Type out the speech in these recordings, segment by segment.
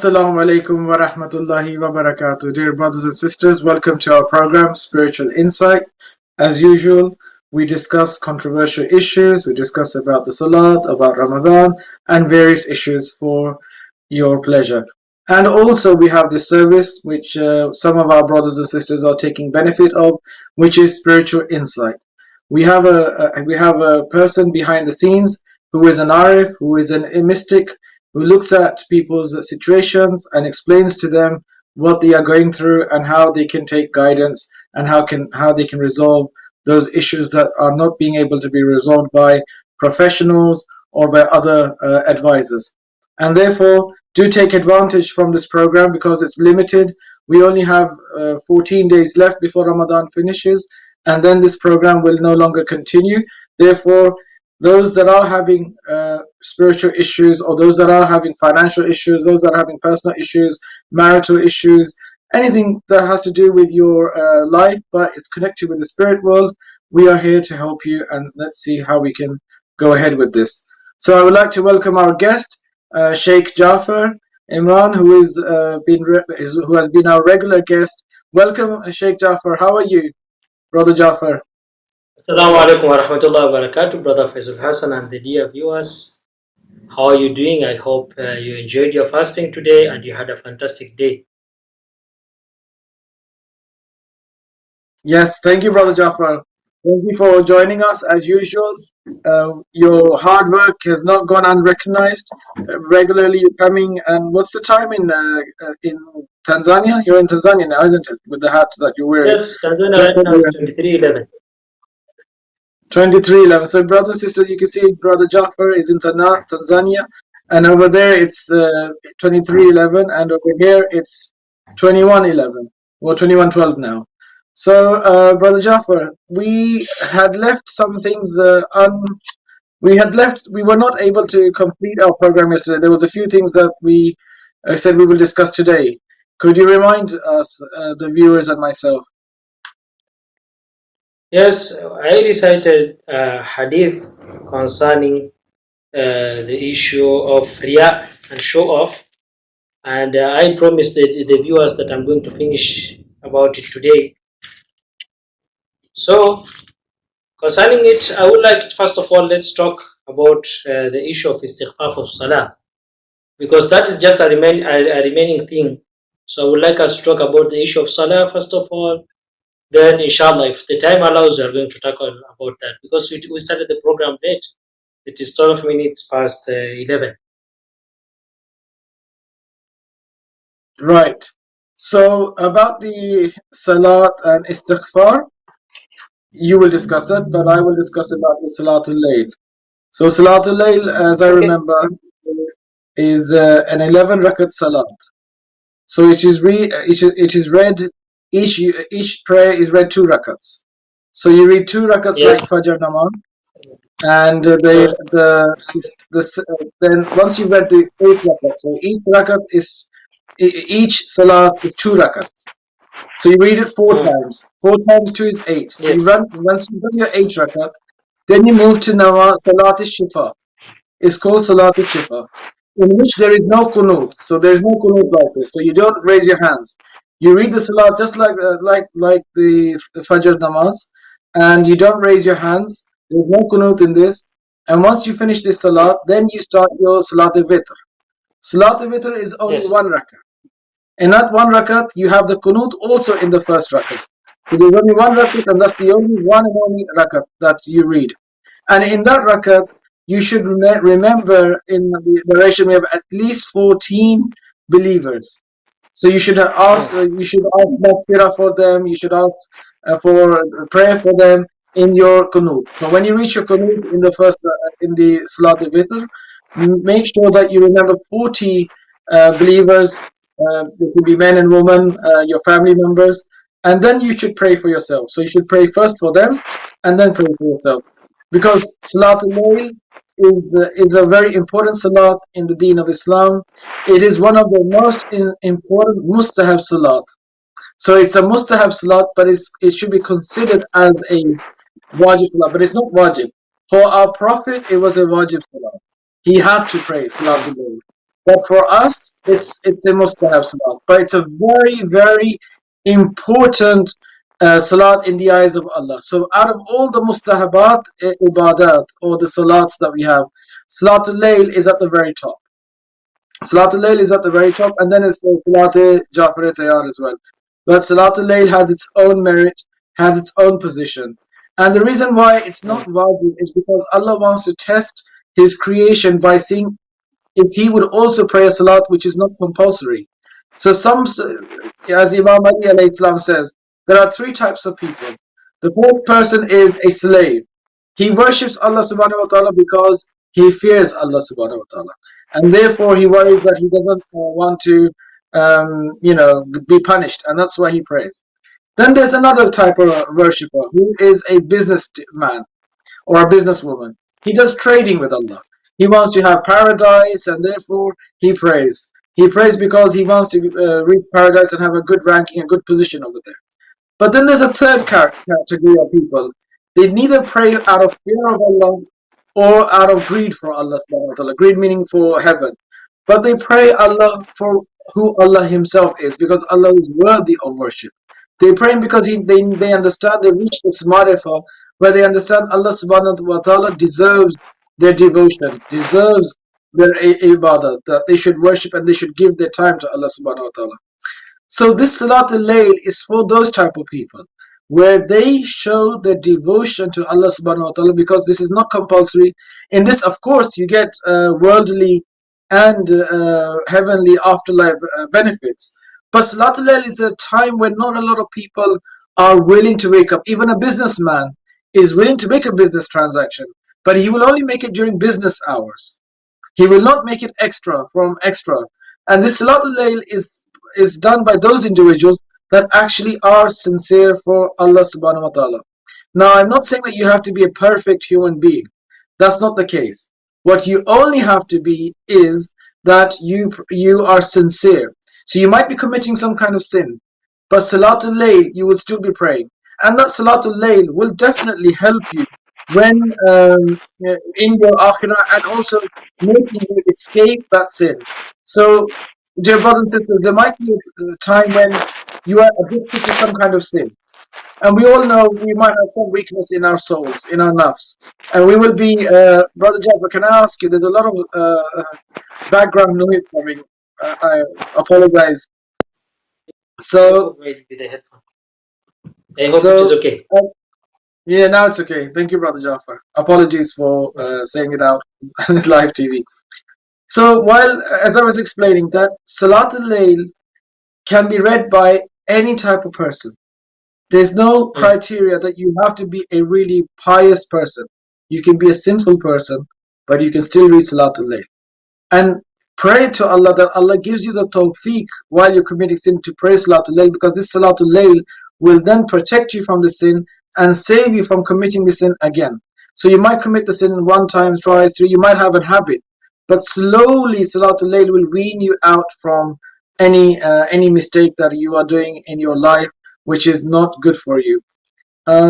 Assalamu alaikum wa rahmatullahi wa barakatuh. Dear brothers and sisters, welcome to our program, Spiritual Insight. As usual, we discuss controversial issues, we discuss about the Salat, about Ramadan, and various issues for your pleasure. And also we have this service which some of our brothers and sisters are taking benefit of, which is Spiritual Insight. We have a person behind the scenes who is an arif, who is a mystic, who looks at people's situations and explains to them what they are going through and how they can take guidance and how they can resolve those issues that are not being able to be resolved by professionals or by other advisors. And therefore, do take advantage from this program because it's limited. We only have 14 days left before Ramadan finishes, and then this program will no longer continue. Therefore, those that are having spiritual issues, or those that are having financial issues, those that are having personal issues, marital issues, anything that has to do with your life but is connected with the spirit world, we are here to help you, and let's see how we can go ahead with this. So I would like to welcome our guest, Sheikh Jafar Imran, who has been our regular guest. Welcome, Sheikh Jafar. How are you, Brother Jafar? Assalamu alaikum wa rahmatullahi wa barakatuh, Brother Faizul, Hassan, and the dear viewers. How are you doing? I hope you enjoyed your fasting today and you had a fantastic day. Yes, thank you, Brother Jafar. Thank you for joining us as usual. Your hard work has not gone unrecognized. Regularly you're coming, and what's the time in Tanzania? You're in Tanzania now, isn't it? With the hat that you're wearing. Yes, Tanzania right now is 23:11. 23:11. So, brothers and sisters, you can see Brother Jafar is in Tanzania, and over there it's 23:11, and over here it's 21:11 or 21:12 now. So, Brother Jafar, we had left some things we were not able to complete our program yesterday. There was a few things that we said we will discuss today. Could you remind us, the viewers and myself? Yes, I recited a hadith concerning the issue of riya and show off, and I promised the viewers that I'm going to finish about it today. So, concerning it, I would like, first of all, let's talk about the issue of istighfar of salah, because that is just a remaining thing. So I would like us to talk about the issue of salah first of all. Then, inshallah, if the time allows, we are going to talk about that, because we started the program late. It is 12 minutes past 11. Right. So about the salat and istighfar, you will discuss it, but I will discuss about the Salatul Layl. So Salatul Layl, as I remember, is an 11 rakat salat. So it is read, each prayer is read 2 rakats. So you read 2 rakats Yes. like Fajr Namaz, and then once you read the 8 rakat, so each salat is 2 rakats. So you read it 4 times. 4 times 2 is 8. So Yes. once you've done your 8 rakat, then you move to Salat al-Shifa. It's called Salat al-Shifa, in which there is no kunut. So there's no kunut like this. So you don't raise your hands. You read the salat just like the Fajr namaz, and you don't raise your hands. There's no kunut in this. And once you finish this salat, then you start your Salat al-Witr. Salat al-Witr is only Yes. 1 rakat. In that 1 rakat, you have the kunut also in the first rakat. So there's only 1 rakat, and that's the only one and only rakat that you read. And in that rakat, you should remember in the narration we have at least 14 believers. So you should ask Zakira for them. You should ask for prayer for them in your kunut. So when you reach your kunut in the first in the Salat al-Witr, make sure that you remember 40 believers. It could be men and women, your family members, and then you should pray for yourself. So you should pray first for them, and then pray for yourself, because Salat al-Layl is a very important salat in the Deen of Islam. It is one of the most important mustahab salat. So it's a mustahab salat, but it should be considered as a wajib salat, but it's not wajib. For our Prophet, it was a wajib salat. He had to pray Salatul Layl. But for us, it's a mustahab salat. But it's a very, very important salat in the eyes of Allah. So out of all the mustahabat ibadat or the salats that we have, Salatul Layl is at the very top. Salatul Layl is at the very top, and then it says Salatul Jafar Tayar as well. But Salatul Layl has its own merit, has its own position. And the reason why it's not wajib is because Allah wants to test His creation by seeing if He would also pray a salat which is not compulsory. So as Imam Ali alayhi salam says, there are three types of people. The fourth person is a slave. He worships Allah subhanahu wa ta'ala because he fears Allah subhanahu wa ta'ala. And therefore he worries that he doesn't want to be punished, and that's why he prays. Then there's another type of worshipper who is a businessman or a businesswoman. He does trading with Allah. He wants to have paradise, and therefore he prays. He prays because he wants to reach paradise and have a good ranking, a good position over there. But then there's a third category of people. They neither pray out of fear of Allah or out of greed for Allah subhanahu wa ta'ala. Greed meaning for heaven. But they pray Allah for who Allah Himself is, because Allah is worthy of worship. They pray Him because they understand, they reach this marifa where they understand Allah subhanahu wa ta'ala deserves their devotion, deserves their ibadah, that they should worship and they should give their time to Allah subhanahu wa ta'ala. So this Salatul Layl is for those type of people, where they show their devotion to Allah subhanahu wa ta'ala, because this is not compulsory. In this, of course, you get worldly and heavenly afterlife benefits. But Salatul Layl is a time when not a lot of people are willing to wake up. Even a businessman is willing to make a business transaction, but he will only make it during business hours. He will not make it extra from extra. And this Salatul Layl is done by those individuals that actually are sincere for Allah subhanahu wa ta'ala. Now, I'm not saying that you have to be a perfect human being. That's not the case. What you only have to be is that you are sincere. So you might be committing some kind of sin, but Salatul Layl, you will still be praying. And that Salatul Layl will definitely help you when in your akhirah, and also making you escape that sin. So, dear brothers and sisters, there might be a time when you are addicted to some kind of sin. And we all know we might have some weakness in our souls, in our nafs. And we will be, Brother Jafar, can I ask you, there's a lot of background noise coming. I apologize. So, I hope it is okay. Yeah, now it's okay. Thank you, Brother Jafar. Apologies for saying it out on live TV. So, as I was explaining, that Salatul Layl can be read by any type of person. There's no criteria that you have to be a really pious person. You can be a sinful person, but you can still read Salatul Layl. And pray to Allah that Allah gives you the tawfiq while you're committing sin to pray Salatul Layl, because this Salatul Layl will then protect you from the sin and save you from committing the sin again. So you might commit the sin one time, twice, three, you might have a habit, but slowly Salatul Layl will wean you out from any mistake that you are doing in your life, which is not good for you.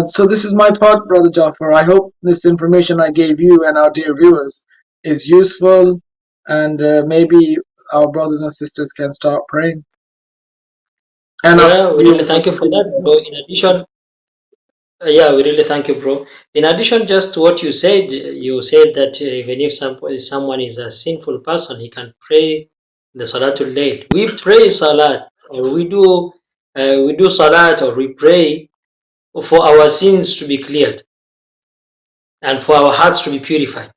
So this is my part, Brother Jafar. I hope this information I gave you and our dear viewers is useful, and maybe our brothers and sisters can start praying. And we really thank you for that, bro. In addition, we really thank you, bro. In addition, just to what you said that even if someone is a sinful person, he can pray the Salatul Layl. We pray Salat, or we do Salat, or we pray for our sins to be cleared and for our hearts to be purified.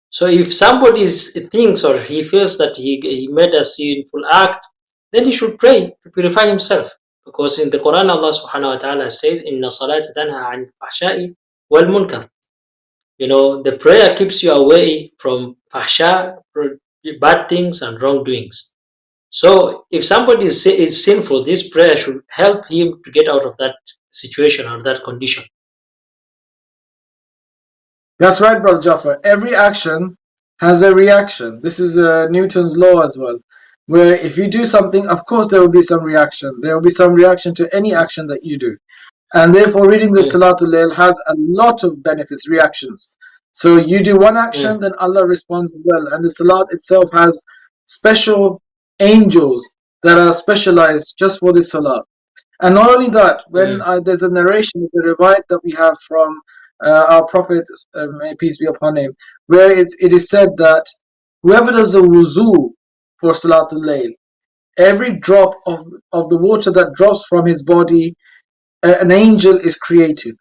So if somebody thinks or he feels that he made a sinful act, then he should pray to purify himself. Because in the Quran, Allah subhanahu wa ta'ala says, Inna salata tanha anil fahsha'i wal munkar. The prayer keeps you away from fahsha, bad things and wrongdoings. So if somebody is sinful, this prayer should help him to get out of that situation or that condition. That's right, Brother Jafar. Every action has a reaction. This is Newton's law as well, where if you do something, of course there will be some reaction. There will be some reaction to any action that you do. And therefore reading the Salatul Layl has a lot of benefits, reactions. So you do one action, then Allah responds well. And the Salat itself has special angels that are specialized just for this salah. And not only that, when there's a narration, the riwayat that we have from our Prophet, may peace be upon him, where it is said that whoever does a wuzu for Salatul Layl, every drop of the water that drops from his body, an angel is created.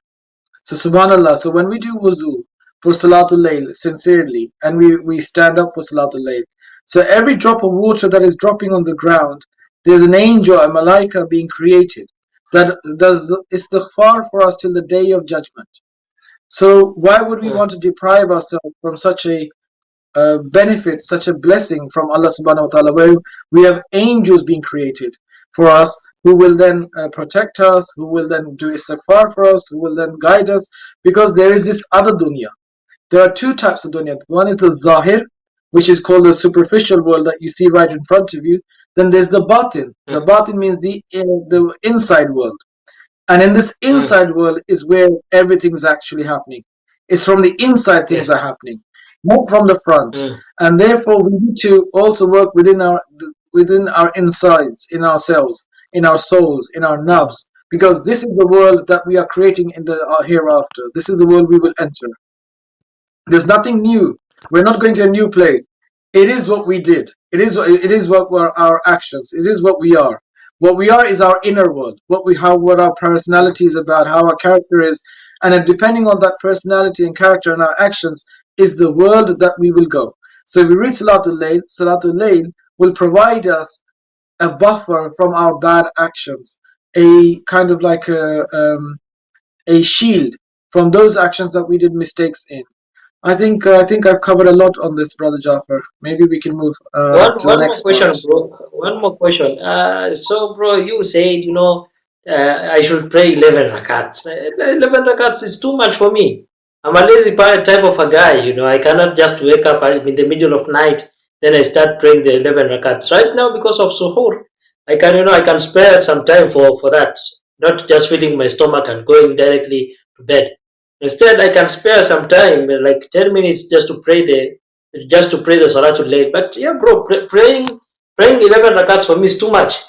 So subhanallah, so when we do wuzu for Salatul Layl sincerely, and we stand up for Salatul Layl, so every drop of water that is dropping on the ground, there's an angel, a malaika being created that does istighfar for us till the day of judgment. So why would we want to deprive ourselves from such a benefit, such a blessing from Allah subhanahu wa ta'ala, where we have angels being created for us, who will then protect us, who will then do istighfar for us, who will then guide us, because there is this other dunya. There are two types of dunya. One is the zahir, which is called the superficial world that you see right in front of you. Then there's the batin. The batin means the inside world. And in this inside world is where everything's actually happening. It's from the inside things are happening, not from the front. And therefore we need to also work within our insides, in ourselves, in our souls, in our nafs, because this is the world that we are creating in the hereafter. This is the world we will enter. There's nothing new. We're not going to a new place. It is what we did. It is what were our actions. It is what we are. What we are is our inner world. What our personality is about, how our character is, and then depending on that personality and character and our actions is the world that we will go. So if we read Salatul Layl will provide us a buffer from our bad actions, a kind of like a shield from those actions that we did mistakes in. I think I've covered a lot on this, Brother Jafar. Maybe we can move to the next question, bro. One more question. So, bro, you said, I should pray 11 rakats. 11 rakats is too much for me. I'm a lazy type of a guy, I cannot just wake up in the middle of night, then I start praying the 11 rakats. Right now, because of suhoor, I can spare some time for that, not just filling my stomach and going directly to bed. Instead, I can spare some time, like 10 minutes, just to pray the Salatul Layl. But yeah, bro, praying 11 rakats for me is too much.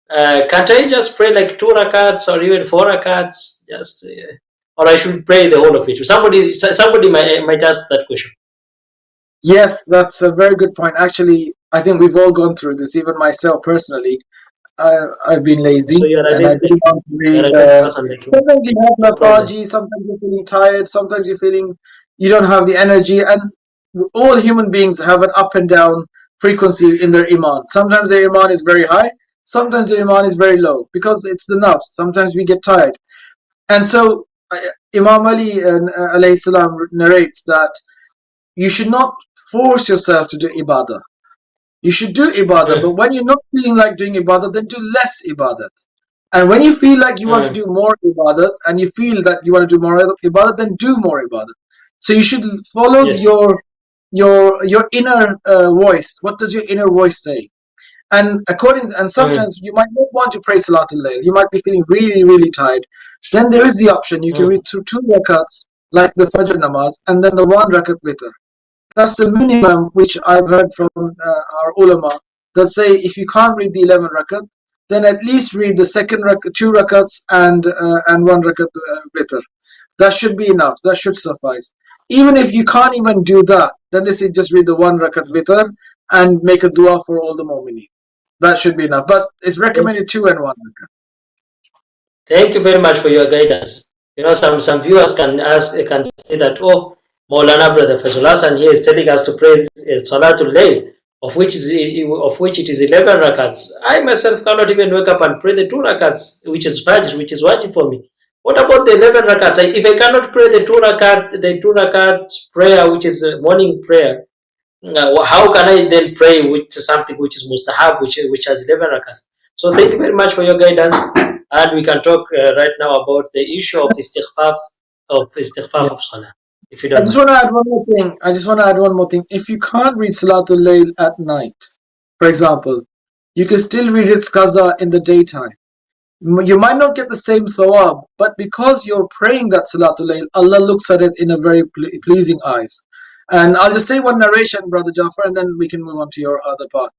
Can't I just pray like 2 rakats or even 4 rakats? Or I should pray the whole of it? Somebody might ask that question. Yes, that's a very good point. Actually, I think we've all gone through this, even myself personally. I've been lazy, So and I didn't want to read. Sometimes you have lethargy, sometimes you're feeling tired, sometimes you're feeling you don't have the energy, and all human beings have an up and down frequency in their iman. Sometimes their iman is very high, sometimes their iman is very low, because it's the nafs. Sometimes we get tired. And so Imam Ali alayhi salam narrates that you should not force yourself to do ibadah. You should do ibadah, but when you're not feeling like doing ibadah, then do less ibadah. And when you feel like you want to do more ibadah, and you feel that you want to do more ibadah, then do more ibadah. So you should follow your inner voice. What does your inner voice say? And sometimes you might not want to pray Salatul Layl. You might be feeling really, really tired. Then there is the option. You can read through 2 rakats, like the Fajr namaz, and then the 1 rakat witr. That's the minimum which I've heard from our ulama that say if you can't read the 11 rakat, then at least read the second 2 rakats and 1 rakat witr. That should be enough. That should suffice. Even if you can't even do that, then they say just read the 1 rakat witr and make a dua for all the mu'mineen. That should be enough. But it's recommended 2 and 1 rakat. Thank you very much for your guidance. Some viewers can say that, oh, Moulana brother Faizul Hassan here is telling us to pray Salatul Layl, of which it is 11 rakats. I myself cannot even wake up and pray the 2 rakats, which is wajib for me. What about the 11 rakats? If I cannot pray the 2 rakat prayer, which is a morning prayer, how can I then pray with something which is mustahab, which has 11 rakats? So thank you very much for your guidance, and we can talk right now about the issue of istighfar of salah. If you don't I just want to add one more thing. If you can't read Salatul Layl at night, for example, you can still read its qaza in the daytime. You might not get the same sawab, but because you're praying that Salatul Layl, Allah looks at it in a very pleasing eyes. And I'll just say one narration, Brother Jafar, and then we can move on to your other part.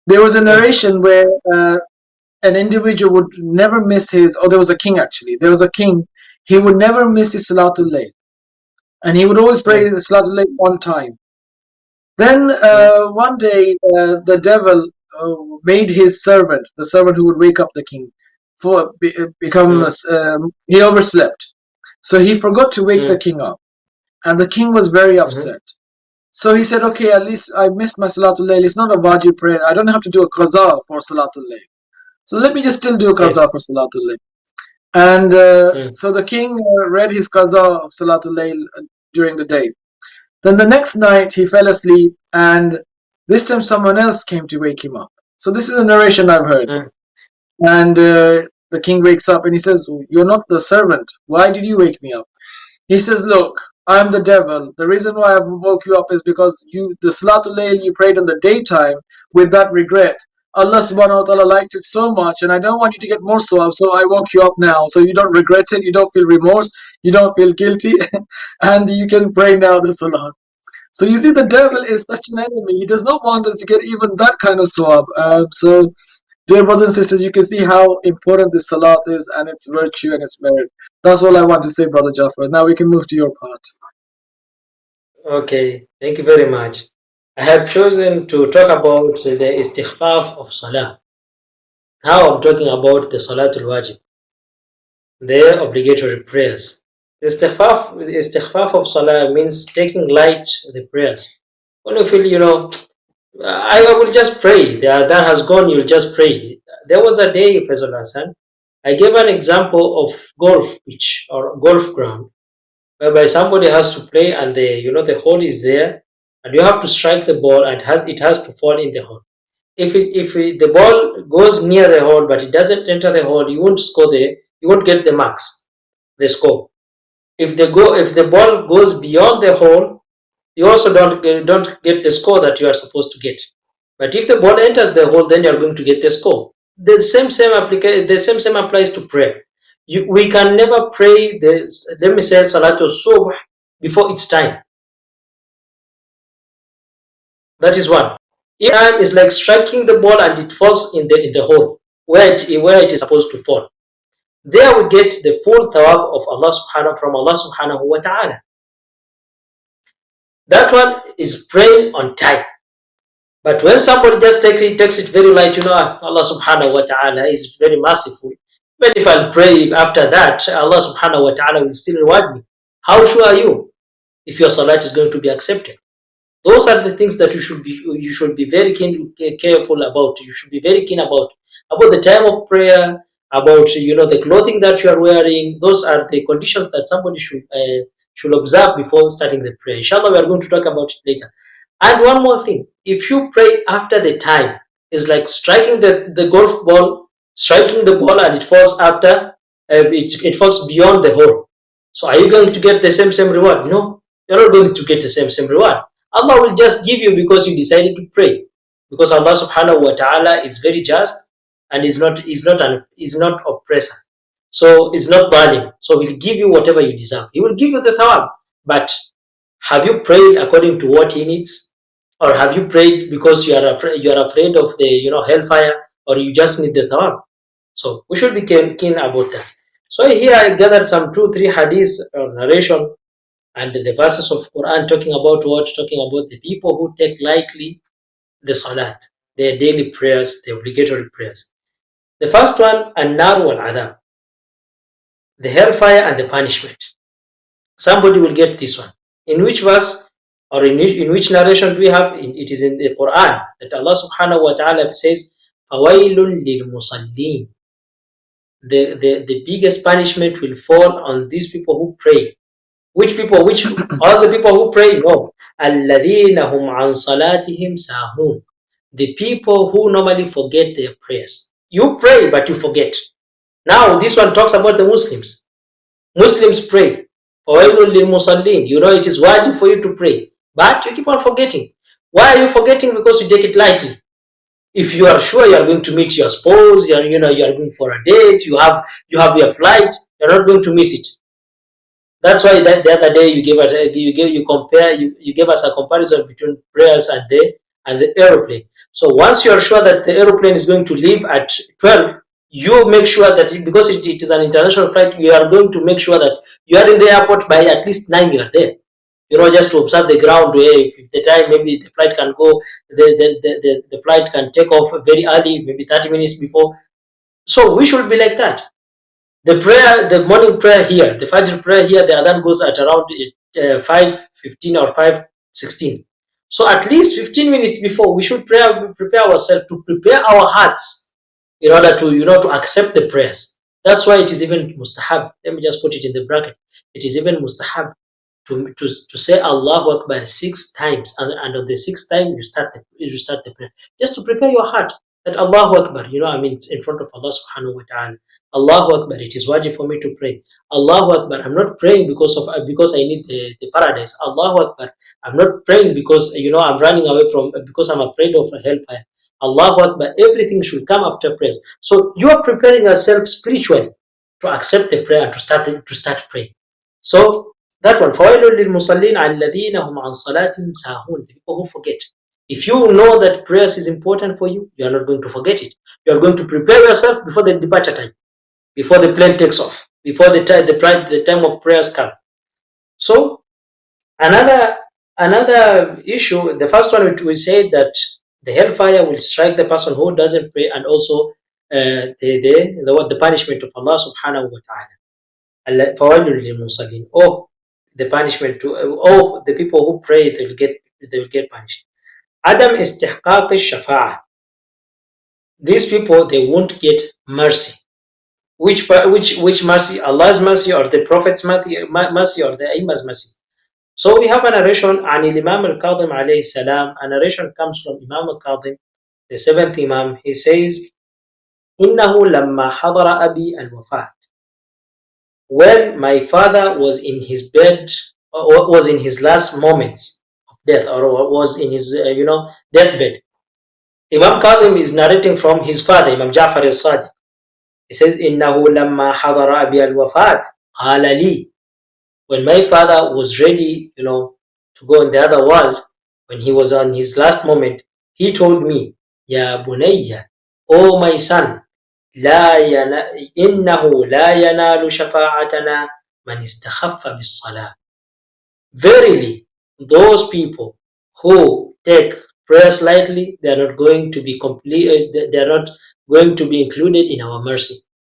There was a narration where an individual would never miss his, or there was a king actually, there was a king, he would never miss his Salatul Layl. And he would always pray the Salatul Layl on time. Then one day the devil made his servant, the servant who would wake up the king, he overslept. So he forgot to wake the king up. And the king was very upset. So he said, okay, at least I missed my Salatul Layl. It's not a wajib prayer. I don't have to do a qaza for Salatul Layl. So let me just still do a qaza for Salatul Layl. And so the king read his qaza of Salatul Layl during the day. Then the next night he fell asleep, and this time someone else came to wake him up. So this is a narration I've heard. And the king wakes up and he says, you're not the servant. Why did you wake me up? He says, look, I'm the devil. The reason why I've woke you up is because the Salatul Layl you prayed in the daytime with that regret. Allah subhanahu wa ta'ala liked it so much, and I don't want you to get more sawab, so I woke you up now. So you don't regret it, you don't feel remorse, you don't feel guilty, and you can pray now the salah. So you see, the devil is such an enemy. He does not want us to get even that kind of sawab. So dear brothers and sisters, you can see how important this salat is and its virtue and its merit. That's all I want to say, Brother Jafar. Now we can move to your part. Okay, thank you very much. I have chosen to talk about the istighfaf of salah. Now I'm talking about the salatul wajib, the obligatory prayers. The istighfaf of salah means taking light the prayers. When you feel, I will just pray. The adhan has gone, you'll just pray. There was a day, Faizul Hassan, I gave an example of golf pitch or golf ground, whereby somebody has to play and the hole is there, and you have to strike the ball and it has to fall in the hole. If the ball goes near the hole but it doesn't enter the hole, you won't score there. You won't get the marks, the score. If the ball goes beyond the hole, you also don't get the score that you are supposed to get. But if the ball enters the hole, then you are going to get the score. The same applies to prayer. We can never pray let me say Salatul Subh before its time. That is one. If time is like striking the ball and it falls in the hole where it is supposed to fall. There we get the full thawab of Allah from Allah subhanahu wa ta'ala. That one is praying on time. But when somebody just takes it very light, Allah subhanahu wa ta'ala is very merciful. But if I pray after that, Allah subhanahu wa ta'ala will still reward me. How sure are you if your salat is going to be accepted? Those are the things that you should be very careful about. You should be very keen about the time of prayer, about the clothing that you are wearing. Those are the conditions that somebody should observe before starting the prayer. Inshallah, we are going to talk about it later. And one more thing, if you pray after the time, it's like striking the golf ball, striking the ball and it falls after, it falls beyond the hole. So are you going to get the same reward? No, you're not going to get the same reward. Allah will just give you because you decided to pray. Because Allah subhanahu wa ta'ala is very just and is not oppressor. So it's not burning. So he'll give you whatever you deserve. He will give you the thawab. But have you prayed according to what he needs? Or have you prayed because you are afraid of the hellfire, or you just need the thawab? So we should be keen about that. So here I gathered some 2-3 hadiths or narration and the verses of Quran talking about what? Talking about the people who take lightly the salat, their daily prayers, the obligatory prayers. The first one, an-nar wal-adab, the hellfire and the punishment. Somebody will get this one. In which verse or in which narration do we have? It is in the Quran that Allah subhanahu wa ta'ala says, فَوَيْلٌ لِلْمُصَلِّينَ. The biggest punishment will fall on these people who pray. Which people? Which all the people who pray? No. الَّذِينَ هُمْ عَنْ صَلَاتِهِمْ سَاهُونَ. The people who normally forget their prayers. You pray, but you forget. Now, this one talks about the Muslims. Muslims pray. فَوَيْلٌ لِلْمُصَلِّينَ. It is wajib for you to pray, but you keep on forgetting. Why are you forgetting? Because you take it lightly. If you are sure you are going to meet your spouse, you are going for a date, you have your flight, you are not going to miss it. That's why the other day you gave you gave us a comparison between prayers and the aeroplane. So once you are sure that the aeroplane is going to leave at 12, you make sure that because it is an international flight, you are going to make sure that you are in the airport by at least 9. You are there. Just to observe the ground. If the time maybe the flight can go, the flight can take off very early, maybe 30 minutes before. So we should be like that. The prayer, the morning prayer here, the Fajr prayer here, the Adhan goes at around 5:15 or 5:16. So at least 15 minutes before, we should prepare ourselves, to prepare our hearts in order to, to accept the prayers. That's why it is even mustahab. Let me just put it in the bracket. It is even mustahab to say Allahu Akbar 6 times, and on the 6th time you start the prayer, just to prepare your heart that Allahu Akbar, it's in front of Allah subhanahu wa ta'ala. Allahu Akbar, it is wajib for me to pray. Allahu Akbar, I'm not praying because I need the paradise. Allahu Akbar, I'm not praying because I'm running away from, because I'm afraid of hellfire. Allahu Akbar, everything should come after prayers. So you are preparing yourself spiritually to accept the prayer and to start praying. So that one, فَوَيْلٌ لِلْمُصَلِّينَ الَّذِينَ هُمْ عَنْ صَلَاتٍ سَاهُونَ, the people who forget. If you know that prayers is important for you, you are not going to forget it. You are going to prepare yourself before the departure time, before the plane takes off, before the time of prayers come. So another issue, the first one we said that the hellfire will strike the person who doesn't pray, and also the punishment of Allah subhanahu wa ta'ala. فَوَيْلٌ لِلْمُصَلِّينَ, the punishment to the people who pray, they will get punished. Adam istihqaq al-shafa'ah. These people, they won't get mercy. Which mercy? Allah's mercy, or the Prophet's mercy, or the Imam's mercy? So we have a narration on Imam Al-Qadhim alayhi salam. A narration comes from Imam Al-Qadhim, the 7th Imam. He says, إِنَّهُ لَمَّا حَضَرَ أَبِي الْوَفَاةِ. When my father was in his bed, or was in his last moments of death, or was in his deathbed, Imam Qadhim is narrating from his father, Imam Jafar al-Sadiq. He says, إِنَّهُ لَمَّا حَضَرَ أَبِي الْوَفَاةِ قَالَ لِي. When my father was ready, to go in the other world, when he was on his last moment, he told me, Ya bunayya, O my son, إِنَّهُ لَا يَنَالُ شَفَاعَتَنَا مَنْ اسْتَخَفَّ بِالصَّلَاةِ. Verily, those people who take prayers lightly, they are not going to be they are not going to be included in our mercy.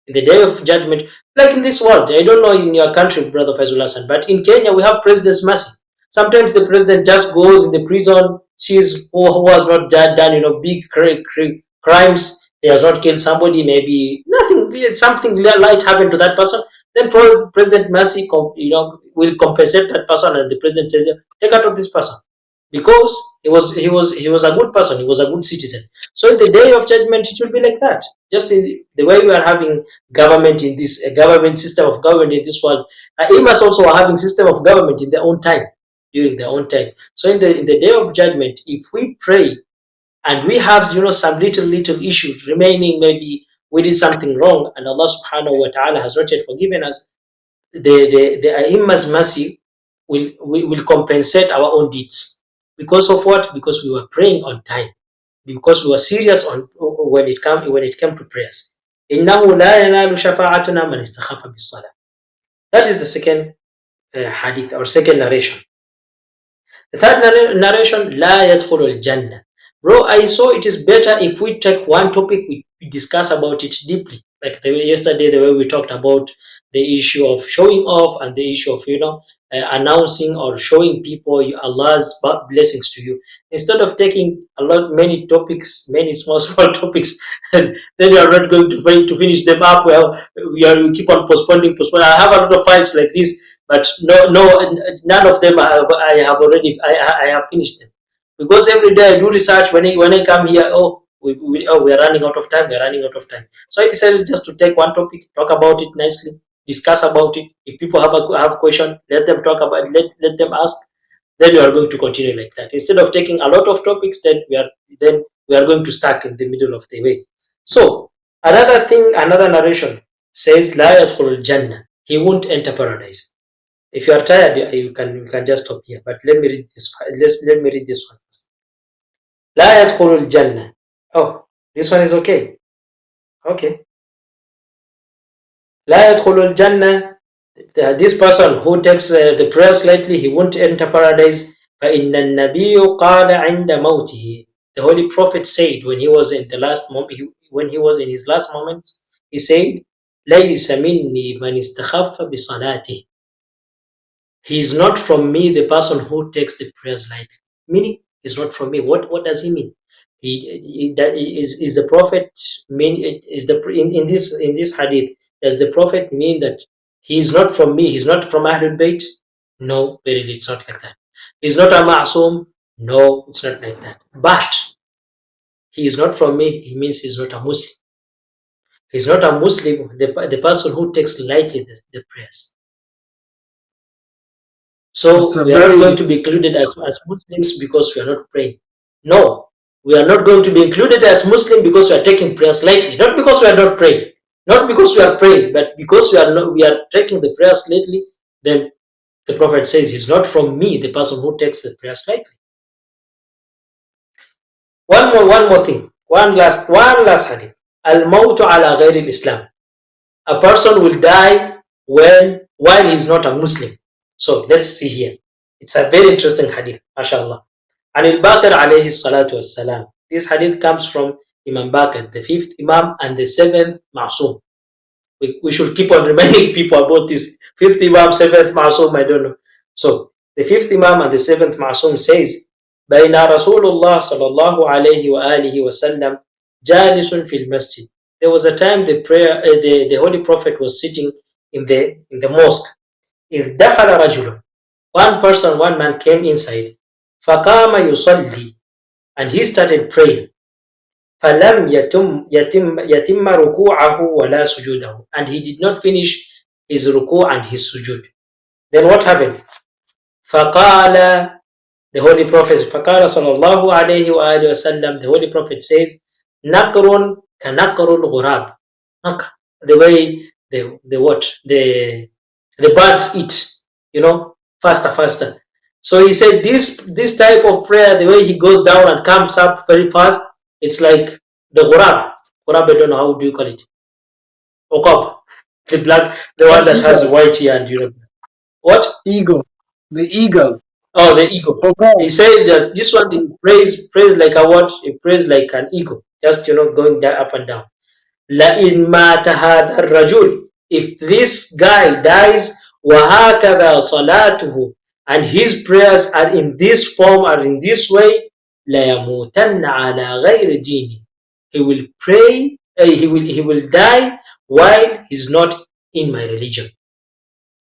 In the day of judgment, like in this world, I don't know in your country, Brother Faizul Hassan, but in Kenya we have president's mercy. Sometimes the president just goes in the prison, sees who has not done big crimes. He has not killed somebody, maybe nothing, something light happened to that person. Then President Mercy, will compensate that person, and the president says, take out of this person, because he was a good person, he was a good citizen. So in the day of judgment, it will be like that. Just in the way we are having government in this government system of government in this world, Imams also are having system of government in their own time, during their own time. So in the day of judgment, if we pray and we have some little issues remaining, maybe we did something wrong and Allah subhanahu wa ta'ala has not yet forgiven us, the Imam's mercy will compensate our own deeds. Because of what? Because we were praying on time, because we were serious on when it came to prayers. إِنَّهُ لَا يَنَالُ شَفَاعَتُنَا مَنْ اسْتَخَفَّ بِالصَّلَاةِ. That is the second hadith, or second narration. The third narration, لَا يَدْخُلُ الْجَنَّةِ. Bro, I saw it is better if we take one topic, we discuss about it deeply. Like yesterday, the way we talked about the issue of showing off, and the issue of announcing or showing people Allah's blessings to you, instead of taking many topics, many small topics, and then you are not going to finish them up. Well, we keep on postponing. I have a lot of files like this, but none of them I have finished them, because every day I do research. When I come here, we are running out of time. So I decided just to take one topic, talk about it nicely, discuss about it. If people have a question, let them talk about it, let them ask. Then we are going to continue like that. Instead of taking a lot of topics, then we are going to start in the middle of the way. So another narration says, La yadkhulul jannah. He won't enter paradise. If you are tired, you can just stop here. But let me read this. Let me read this one first. لا يدخل الجنة. Oh, this one is okay. Okay. لا يدخل الجنة. This person who takes the prayer slightly, he won't enter paradise. فإن النبي قال عند موته. The Holy Prophet said when he was in the last moment, when he was in his last moments, he said, ليس مني من استخف بصلاته. He is not from me the person who takes the prayers lightly. Meaning, he's not from me. What does he mean? Is the prophet mean? Is the in this hadith? Does the prophet mean that he is not from me? He's not from Ahlebait? No, verily, it's not like that. He's not a ma'asum? No, it's not like that. But he is not from me. He means he's not a Muslim. He's not a Muslim. The person who takes lightly the prayers. So we are not going to be included as Muslims because we are not praying. No, we are not going to be included as Muslim because we are taking prayers lightly. Not because we are not praying. Not because we are praying, but because we are taking the prayers lightly. Then the Prophet says, "He's not from me, the person who takes the prayers lightly." One more thing. One last hadith. Al-mawtu ala ghayri al-Islam. A person will die while he's not a Muslim. So let's see here. It's a very interesting hadith, mashallah. And Al-Baqir alayhi salatu wassalam. This hadith comes from Imam Baqir, the 5th Imam and the 7th Ma'sum. We should keep on reminding people about this 5th Imam, 7th Ma'sum, I don't know. So the 5th Imam and the 7th Ma'sum says, بين رسول الله صلى الله عليه وآله وسلم جالس في المسجد. There was a time the Holy Prophet was sitting in the mosque. إذ دخل رجل. One man came inside. فقام يصلي. And he started praying. فلم يتم ركوعه ولا سجوده. And he did not finish his ruku' and his sujud. Then what happened? فقال, the Holy Prophet, فقال صلى الله عليه وآله وسلم, the Holy Prophet says, نقر كنقر الغراب. The way the birds eat, faster. So he said this type of prayer, the way he goes down and comes up very fast, it's like the ghurab. Ghurab, I don't know, how do you call it? Okab. The one that has white hair and what? Eagle. The eagle. Oh, the eagle. Okay. He said that this one prays like a what? It prays like an eagle, just going up and down. لَإِنْ مَاتَ هَذَا الرَّجُلِ. If this guy dies, وَهَكَذَا صَلَاتُهُ, and his prayers are in this form, are in this way, لَيَمُوتَنَّ عَلَى غَيْرِ دِينِ. He will pray, he will die while he's not in my religion.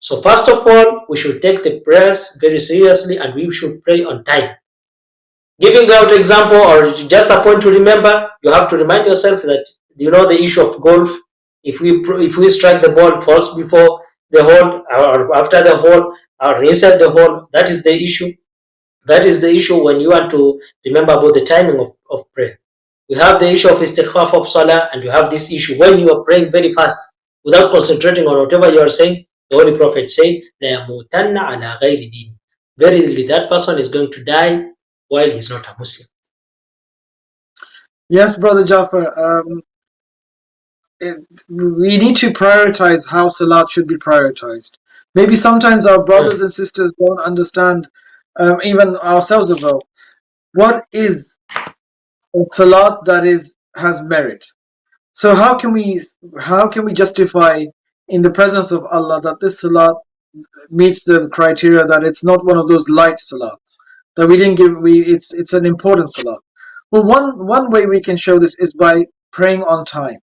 So first of all, we should take the prayers very seriously and we should pray on time. Giving out example or just a point to remember, you have to remind yourself that the issue of golf. If we strike the ball falls before the hole or after the hole or inside the hole, that is the issue. That is the issue when you want to remember about the timing of prayer. We have the issue of istighfar of salah, and you have this issue when you are praying very fast without concentrating on whatever you are saying. The Holy Prophet said, لَيَمُوتَنَّ عَلَى غَيْرِ دِينِ. Verily, that person is going to die while he's not a Muslim. Yes, Brother Jafar. We need to prioritize how salat should be prioritized. Maybe sometimes our brothers and sisters don't understand, even ourselves as well. What is a salat that has merit? So how can we justify in the presence of Allah that this salat meets the criteria, that it's not one of those light salats that we didn't give? It's an important salat. Well, one way we can show this is by praying on time.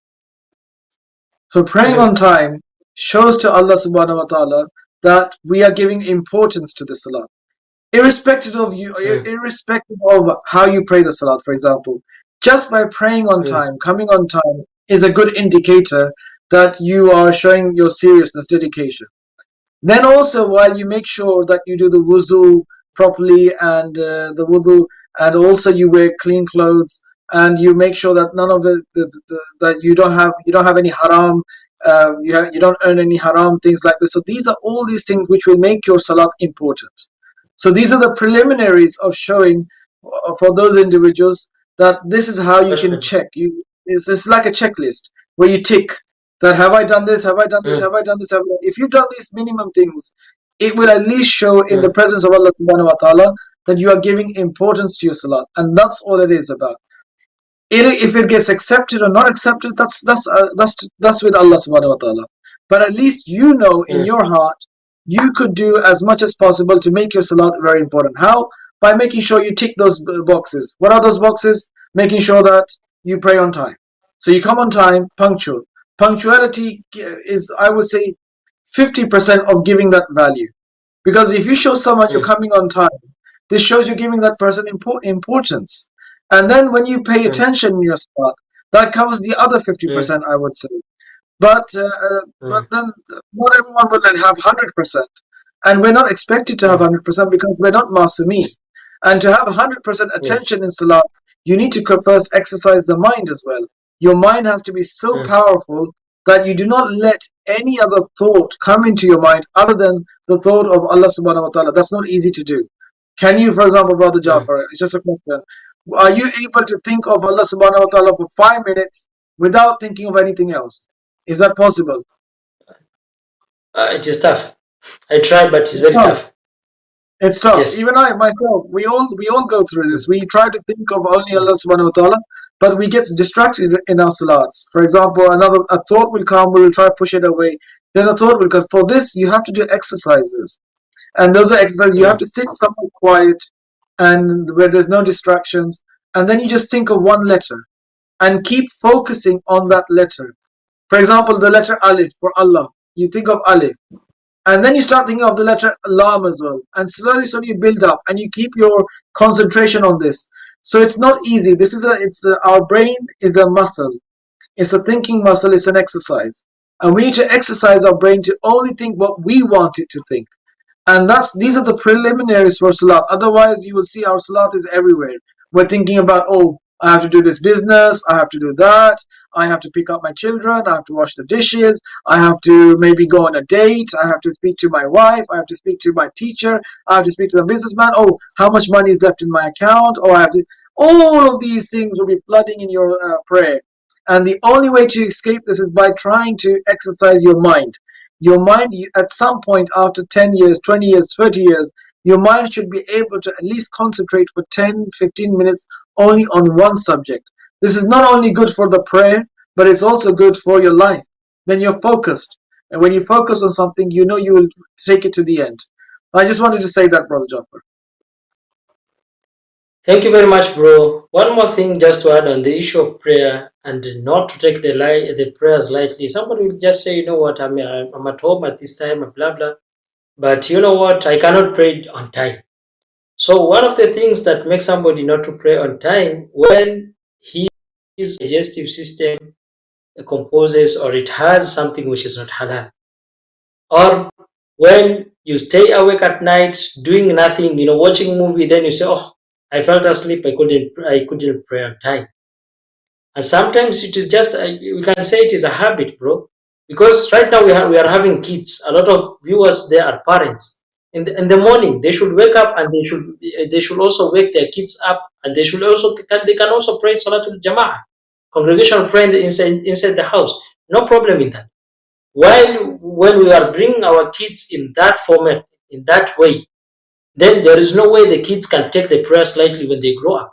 So praying on time shows to Allah subhanahu wa ta'ala that we are giving importance to the salat. Irrespective of how you pray the salat, for example, just by praying on time, coming on time, is a good indicator that you are showing your seriousness, dedication. Then also, while you make sure that you do the wuzu properly and and also you wear clean clothes, and you make sure that none of it, that you don't have any haram You don't earn any haram, things like this. So these are all these things which will make your salat important. So these are the preliminaries of showing for those individuals that this is how you can check. It's like a checklist where you tick that have I done this, have I done this, have I done this, if you've done these minimum things, it will at least show in the presence of Allah subhanahu wa ta'ala that you are giving importance to your salat, and that's all it is about. If it gets accepted or not accepted, that's with Allah subhanahu wa ta'ala. But at least you know in your heart you could do as much as possible to make your salat very important. How? By making sure you tick those boxes. What are those boxes? Making sure that you pray on time. So you come on time, punctual. Punctuality is, I would say, 50% of giving that value. Because if you show someone you're coming on time, this shows you're giving that person importance. And then when you pay attention in your salat, that covers the other 50%, I would say. But then not everyone will have 100%. And we're not expected to have 100% because we're not masumi. And to have 100% attention in salat, you need to first exercise the mind as well. Your mind has to be so powerful that you do not let any other thought come into your mind other than the thought of Allah subhanahu wa ta'ala. That's not easy to do. Can you, for example, Brother Jafar, it's just a question. Are you able to think of Allah subhanahu wa ta'ala for 5 minutes without thinking of anything else? Is that possible? It is tough. I try, but it's very tough. It's tough. Yes. Even I, myself, we all go through this. We try to think of only Allah subhanahu wa ta'ala, but we get distracted in our salats. For example, a thought will come, we will try to push it away. Then a thought will come. For this, you have to do exercises. And those are exercises. You have to sit somewhere quiet and where there's no distractions. And then you just think of one letter and keep focusing on that letter. For example, the letter Alif for Allah. You think of Alif. And then you start thinking of the letter Lam as well. And slowly you build up and you keep your concentration on this. So it's not easy. Our brain is a muscle. It's a thinking muscle. It's an exercise. And we need to exercise our brain to only think what we want it to think. And these are the preliminaries for salat. Otherwise, you will see our salat is everywhere. We're thinking about, oh, I have to do this business, I have to do that, I have to pick up my children, I have to wash the dishes, I have to maybe go on a date, I have to speak to my wife, I have to speak to my teacher, I have to speak to the businessman, oh, how much money is left in my account, or I have to... All of these things will be flooding in your prayer. And the only way to escape this is by trying to exercise your mind. Your mind, at some point after 10 years, 20 years, 30 years, your mind should be able to at least concentrate for 10, 15 minutes only on one subject. This is not only good for the prayer, but it's also good for your life. Then you're focused. And when you focus on something, you know you will take it to the end. I just wanted to say that, Brother Jafar. Thank you very much, bro. One more thing just to add on the issue of prayer and not to take the prayers lightly. Somebody will just say, you know what, I'm at home at this time, blah, blah. But you know what, I cannot pray on time. So one of the things that makes somebody not to pray on time, when his digestive system composes or it has something which is not halal, or when you stay awake at night doing nothing, watching movie, then you say, oh, I felt asleep, I couldn't pray on time. And sometimes it is just, we can say it is a habit, bro, because right now we are having kids. A lot of viewers there are parents. In the morning they should wake up and they should also wake their kids up, and they can also pray Salatul Jama'ah, congregational prayer inside the house. No problem in that. While when we are bringing our kids in that format, in that way, then there is no way the kids can take the prayer slightly when they grow up.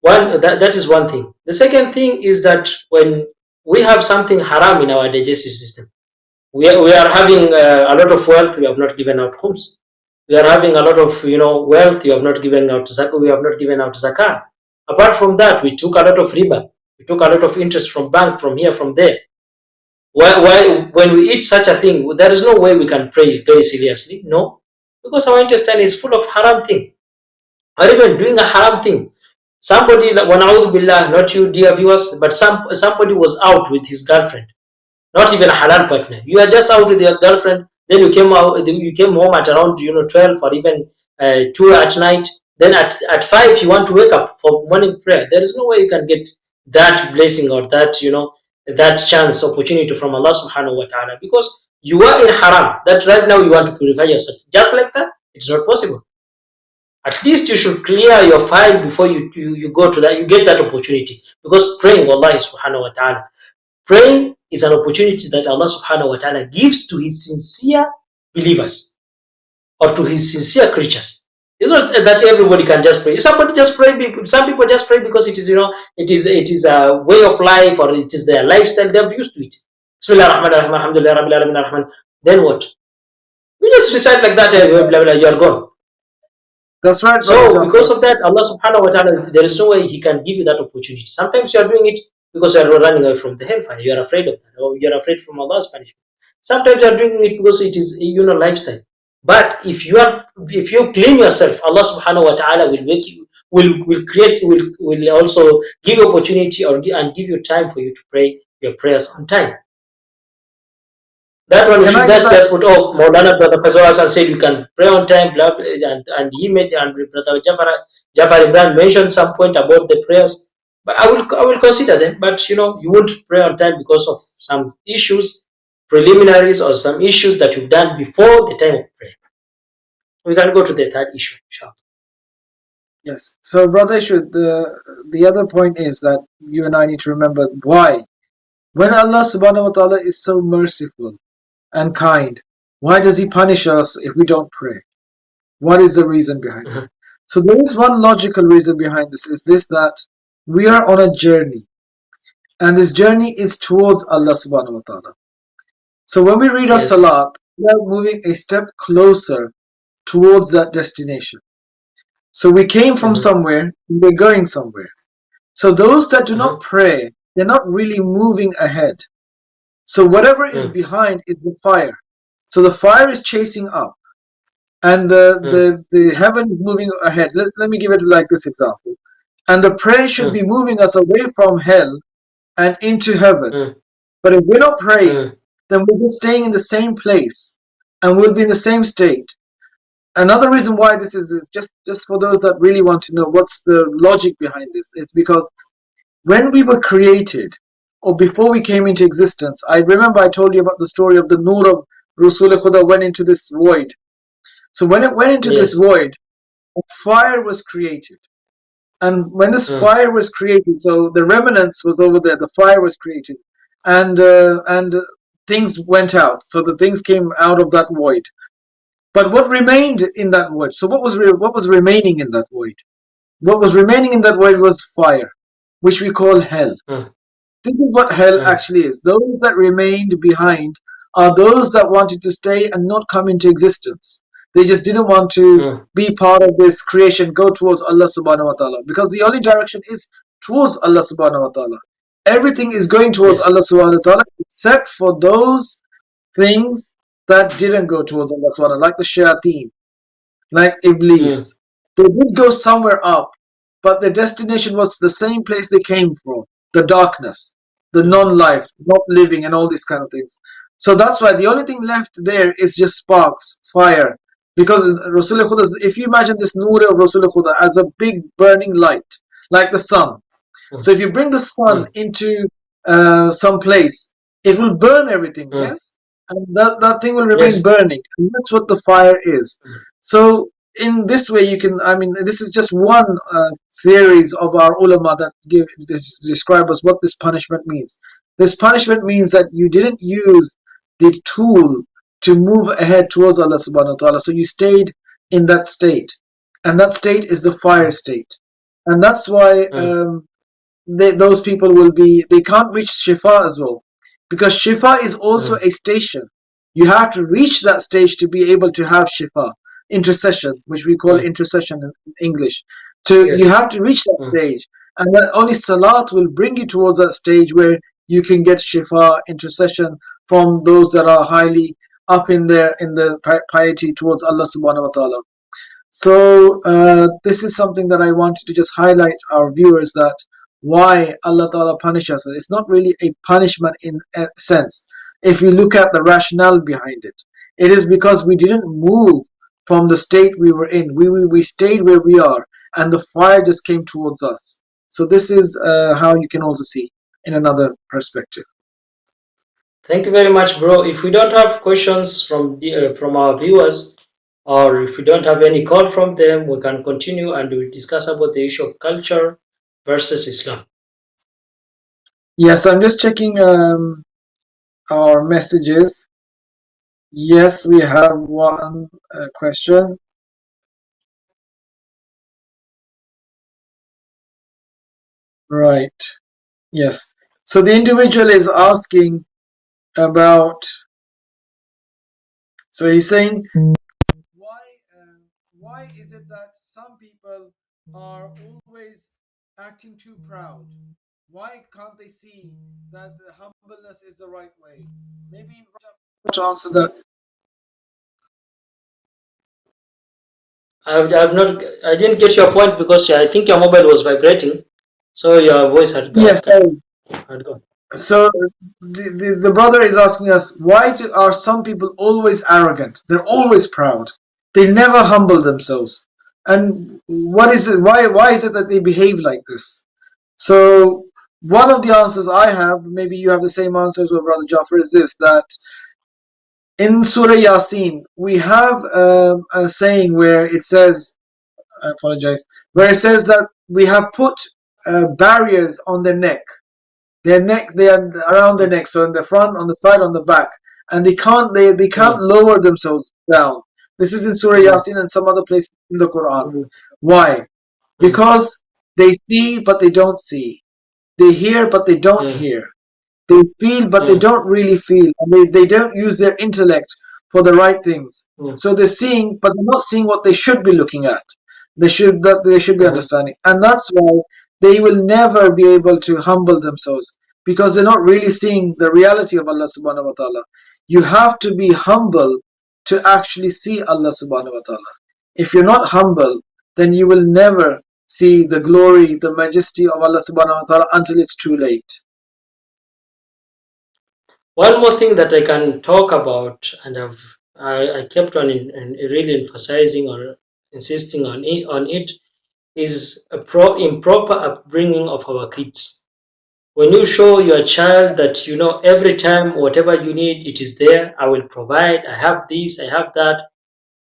That is one thing. The second thing is that when we have something haram in our digestive system, we are having a lot of wealth, we have not given out khums. We are having a lot of wealth, we have not given out zakah. Apart from that, we took a lot of riba, we took a lot of interest from bank, from here, from there. Why when we eat such a thing, there is no way we can pray very seriously. No, because our intestine is full of haram thing, or even doing a haram thing. Somebody, not you dear viewers, but somebody was out with his girlfriend, not even a halal partner. You are just out with your girlfriend, then you came home at around 12 or even 2 at night. Then at 5 you want to wake up for morning prayer. There is no way you can get that blessing or that that chance, opportunity from Allah subhanahu wa ta'ala, because you are in haram, that right now you want to purify yourself. Just like that, it's not possible. At least you should clear your file before you go to that, you get that opportunity. Because praying, wallahi subhanahu wa ta'ala, praying is an opportunity that Allah subhanahu wa ta'ala gives to his sincere believers or to his sincere creatures. It's not that everybody can just pray. Somebody just pray. Some people just pray because it is, it is a way of life, or it is their lifestyle. They're used to it. Then what? You just recite like that. You are gone. That's right. So because of that, Allah subhanahu wa ta'ala, there is no way He can give you that opportunity. Sometimes you are doing it because you are running away from the hellfire. You are afraid of that, or you are afraid from Allah's punishment. Sometimes you are doing it because it is, lifestyle. But if you clean yourself, Allah subhanahu wa ta'ala will make you, will also give you opportunity and give you time for you to pray your prayers on time. That one, we should not just put, Moulana Brother Faizul said you can pray on time, blah, blah, and he made, and Brother Jafar Imran mentioned some point about the prayers. But I will consider them. But you won't pray on time because of some issues, preliminaries, or some issues that you've done before the time of prayer. We can go to the third issue, inshallah. Yes. So, Brother Ishu, the other point is that you and I need to remember why. When Allah subhanahu wa ta'ala is so merciful and kind, why does He punish us if we don't pray? What is the reason behind it? So there is one logical reason behind this, is this, that we are on a journey, and this journey is towards Allah subhanahu wa ta'ala. So when we read our salat, we are moving a step closer towards that destination. So we came from somewhere, and we're going somewhere. So those that do not pray, they're not really moving ahead. So whatever is behind is the fire. So the fire is chasing up, and the heaven is moving ahead. Let me give it like this example. And the prayer should be moving us away from hell and into heaven. But if we're not praying, then we'll be staying in the same place, and we'll be in the same state. Another reason why this is just for those that really want to know what's the logic behind this, is because when we were created, or before we came into existence, I remember I told you about the story of the Nur of Rasul Khuda went into this void. So when it went into this void, a fire was created. And when this fire was created, so the remnants was over there, the fire was created, and things went out. So the things came out of that void. But what remained in that void? So what was remaining in that void? What was remaining in that void was fire, which we call hell. This is what hell actually is. Those that remained behind are those that wanted to stay and not come into existence. They just didn't want to be part of this creation, go towards Allah subhanahu wa ta'ala. Because the only direction is towards Allah subhanahu wa ta'ala. Everything is going towards Allah subhanahu wa ta'ala, except for those things that didn't go towards Allah subhanahu wa ta'ala, like the shayateen, like Iblis. They did go somewhere up, but their destination was the same place they came from, the darkness, the non-life, not living, and all these kind of things. So that's why the only thing left there is just sparks, fire. Because Rasulullah Khuda, if you imagine this Nur of Rasulullah Khuda as a big burning light, like the sun. So if you bring the sun into some place, it will burn everything, yes? And that thing will remain burning. And that's what the fire is. So in this way, you can, this is just one theories of our ulama that describe us what this punishment means. This punishment means that you didn't use the tool to move ahead towards Allah subhanahu wa ta'ala. So you stayed in that state. And that state is the fire state. And that's why those people they can't reach Shifa as well. Because Shifa is also a station. You have to reach that stage to be able to have Shifa, intercession, which we call intercession in English. You have to reach that stage. And that only Salat will bring you towards that stage where you can get Shifa, intercession from those that are highly up in the piety towards Allah subhanahu wa ta'ala. So this is something that I wanted to just highlight our viewers, that why Allah ta'ala punishes us. It's not really a punishment in a sense. If you look at the rationale behind it, it is because we didn't move from the state we were in. We stayed where we are, and the fire just came towards us. So this is how you can also see in another perspective. Thank you very much, bro. If we don't have questions from our viewers, or if we don't have any call from them, we can continue and we'll discuss about the issue of culture versus Islam. Yes, I'm just checking our messages. Yes, we have one question. Right. Yes. So the individual is asking about. So he's saying, why why is it that some people are always acting too proud? Why can't they see that the humbleness is the right way? Maybe to answer that. I've not, I didn't get your point because I think your mobile was vibrating, so your voice Yes. had gone. So the brother is asking us, why are some people always arrogant? They're always proud. They never humble themselves. And what is it? Why is it that they behave like this? So one of the answers I have, maybe you have the same answer as well, Brother Jafar, is this: that in Surah Yasin we have a saying where it says, I apologize, where it says that we have put barriers on their neck. They are around their neck, so in the front, on the side, on the back, and they can't Mm, lower themselves down. This is in Surah mm, Yasin and some other places in the Quran. mm, Why? mm, Because they see but they don't see. They hear but they don't mm, hear. They feel but they mm, don't really feel. And they don't use their intellect for the right things. mm, So they're seeing but they're not seeing what they should be looking at. They should be mm. understanding. And that's why they will never be able to humble themselves, because they're not really seeing the reality of Allah subhanahu wa ta'ala. You have to be humble to actually see Allah subhanahu wa ta'ala. If you're not humble, then you will never see the glory, the majesty of Allah subhanahu wa ta'ala until it's too late. One more thing that I can talk about, and I kept on really emphasizing or insisting on it, is a improper upbringing of our kids. When you show your child that every time whatever you need, it is there, I will provide, I have this, I have that,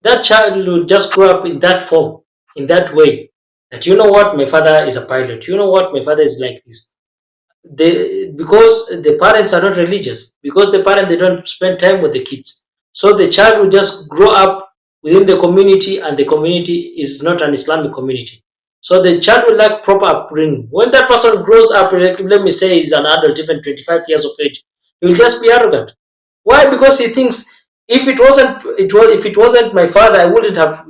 that child will just grow up in that form, in that way. That what, my father is a pilot. You know what, my father is like this. Because the parents are not religious, because the parent they don't spend time with the kids, so the child will just grow up within the community, and the community is not an Islamic community. So the child will lack proper upbringing. When that person grows up, let me say he's an adult, even 25 years of age, he will just be arrogant. Why? Because he thinks, if it wasn't my father, I wouldn't have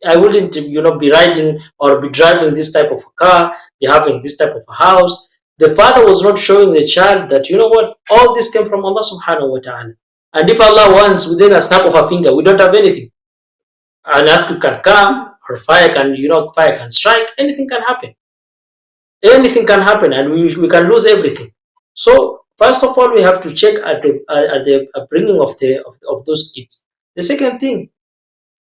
I wouldn't be riding or be driving this type of a car, be having this type of a house. The father was not showing the child that what, all this came from Allah subhanahu wa ta'ala. And if Allah wants, within a snap of a finger, we don't have anything. An earthquake can come, or fire can strike, anything can happen. Anything can happen, and we can lose everything. So first of all, we have to check at the upbringing of those kids. The second thing,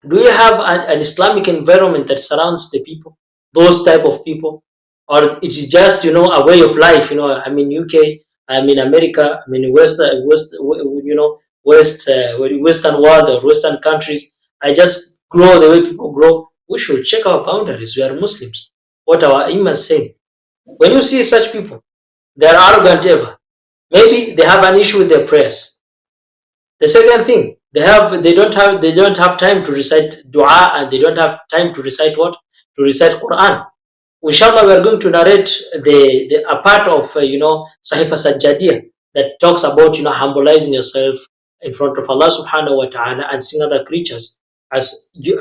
do you have an Islamic environment that surrounds the people, those type of people, or it is just a way of life? I'm in UK, I'm in America, I'm in Western world or Western countries. I just grow the way people grow. We should check our boundaries. We are Muslims. What our Imam is saying. When you see such people, they are arrogant ever. Maybe they have an issue with their prayers. The second thing, they don't have time to recite dua, and they don't have time to recite what? To recite Quran. Inshallah, we are going to narrate a part of Sahifa Sajjadiyah that talks about humbling yourself in front of Allah subhanahu wa ta'ala and seeing other creatures as your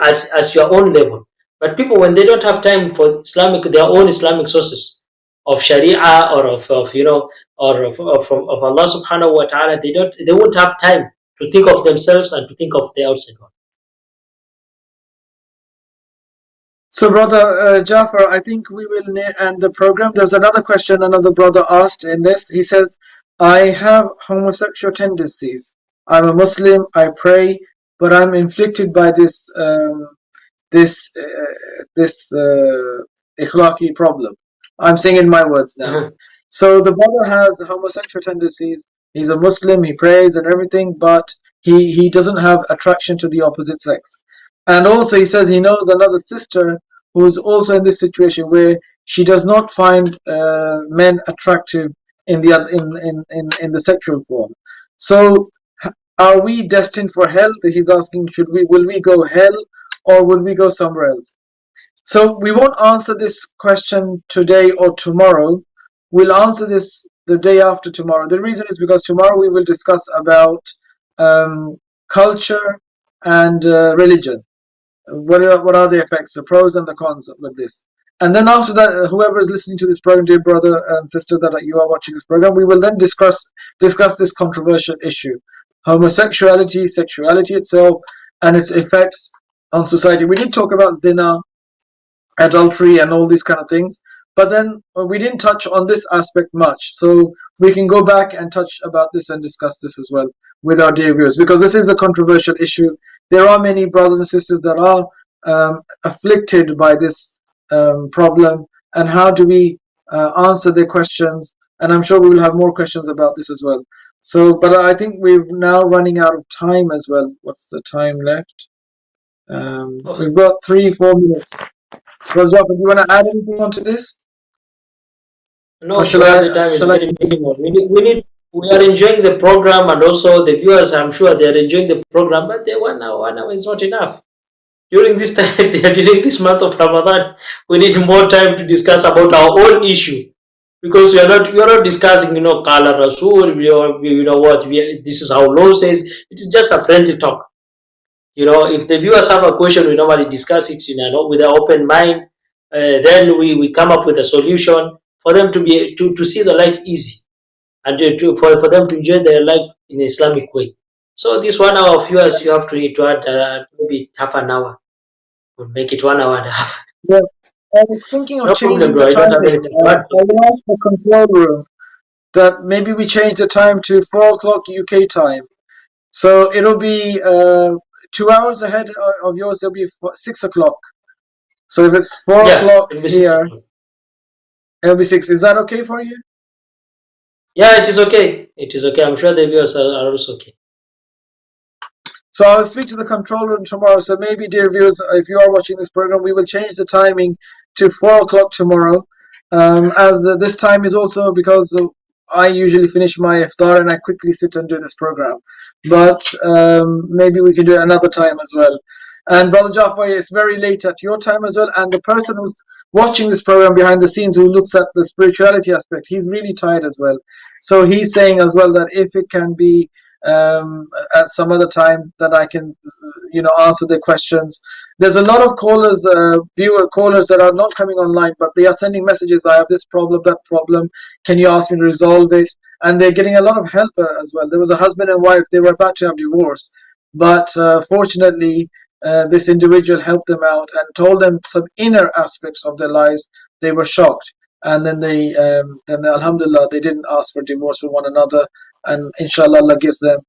own level. But people, when they don't have time for their own Islamic sources of Sharia, or of of Allah subhanahu wa ta'ala, they won't have time to think of themselves and to think of the outside world. So, Brother Jafar, I think we will end the program. There's another question another brother asked in this. He says, I have homosexual tendencies. I'm a Muslim, I pray, but I'm inflicted by this ikhlaqi problem. I'm saying in my words now. Mhm. So the brother has homosexual tendencies, He's a Muslim, he prays and everything, but he doesn't have attraction to the opposite sex. And also he says he knows another sister who's also in this situation where she does not find men attractive in the sexual form. So are we destined for hell? He's asking, will we go hell or will we go somewhere else? So we won't answer this question today or tomorrow. We'll answer this the day after tomorrow. The reason is because tomorrow we will discuss about culture and religion. What are the effects, the pros and the cons with this? And then after that, whoever is listening to this program, dear brother and sister that you are watching this program, we will then discuss this controversial issue: homosexuality, sexuality itself, and its effects on society. We did talk about zina, adultery, and all these kind of things, but then we didn't touch on this aspect much. So we can go back and touch about this and discuss this as well with our dear viewers, because this is a controversial issue. There are many brothers and sisters that are afflicted by this problem, and how do we answer their questions? And I'm sure we will have more questions about this as well. So, but I think we're now running out of time as well. What's the time left? We've got 3-4 minutes. Brother Jafar, do you want to add anything onto this? No, the time is very minimal. We are enjoying the program, and also the viewers, I'm sure they are enjoying the program, but the 1 hour is not enough. During this time, during this month of Ramadan, we need more time to discuss about our own issue, because we are not discussing, Qala Rasul, this is how law says. It is just a friendly talk. If the viewers have a question, we normally discuss it, with an open mind. Then we come up with a solution for them to see the life easy, and for them to enjoy their life in an Islamic way. So this 1 hour of yours, you have to add maybe half an hour. We'll make it 1 hour and a half. Yes, I was thinking of No changing problem, bro. the I don't have timing. anything. I asked the control room that maybe we change the time to 4 o'clock UK time. So it'll be 2 hours ahead of yours. It'll be 6 o'clock. So if it's 4 o'clock here, it'll be 6. Is that okay for you? Yeah, it is okay. It is okay. I'm sure the viewers are also okay. So I'll speak to the control room tomorrow. So maybe, dear viewers, if you are watching this program, we will change the timing to 4 o'clock tomorrow. As this time is also because I usually finish my iftar and I quickly sit and do this program. But maybe we can do it another time as well. And Brother Jafar, it's very late at your time as well. And the person who's watching this program behind the scenes, who looks at the spirituality aspect, he's really tired as well. So he's saying as well that if it can be at some other time that I can answer their questions. There's a lot of callers, viewer callers that are not coming online, but they are sending messages. I have this problem, that problem, can you ask me to resolve it? And they're getting a lot of help as well. There was a husband and wife, they were about to have divorce, but fortunately this individual helped them out and told them some inner aspects of their lives. They were shocked, and then they alhamdulillah, they didn't ask for divorce from one another. And inshallah, Allah gives them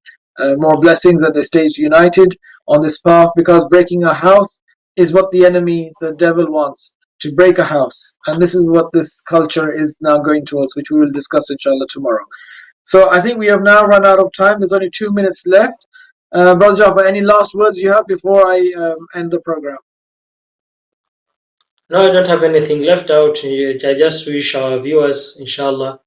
more blessings, and they stay united on this path, because breaking a house is what the enemy, the devil, wants, to break a house. And this is what this culture is now going towards, which we will discuss inshallah tomorrow. So I think we have now run out of time. There's only 2 minutes left. Brother Jafar, any last words you have before I end the program? No, I don't have anything left out. I just wish our viewers, inshallah,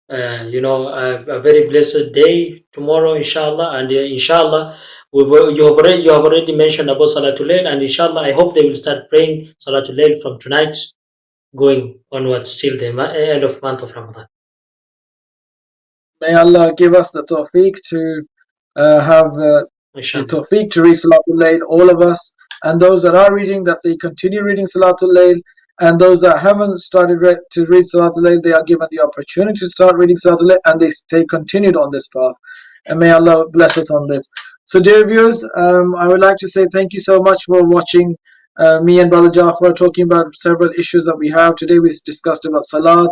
a very blessed day tomorrow, inshallah. And inshallah, you have already mentioned about Salatul Layl, and inshallah, I hope they will start praying Salatul Layl from tonight going onwards till the end of month of Ramadan. May Allah give us the tawfiq to have the tawfiq to read Salatul Layl, all of us, and those that are reading, that they continue reading Salatul Layl. And those that haven't started to read Salatul Layl, they are given the opportunity to start reading Salatul Layl, and they stay continued on this path. And may Allah bless us on this. So dear viewers, I would like to say thank you so much for watching me and Brother Jafar talking about several issues that we have. Today we discussed about Salat,